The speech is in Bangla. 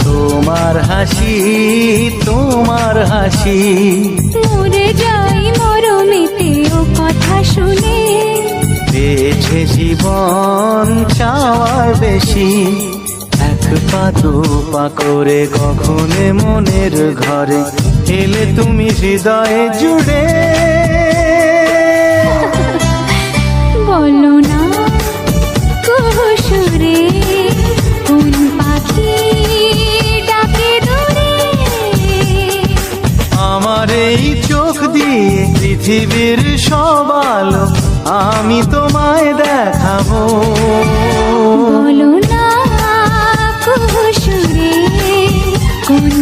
তোমার হাসি, তোমার হাসি। মরে যাই মরমেতে ও কথা শুনে, পেয়েছে জীবন চাওয়ার বেশি। এক পা দু পা করে কখনে মনের ঘরে এলে তুমি হৃদয়ে জুড়ে। বলো না কুহুসুরে কোন পাখি ডাকে দূরে। আমার এই চোখ দিয়ে পৃথিবীর সব আলো আমি তোমায় দেখাবো। বলো না কুহুসুরে কোন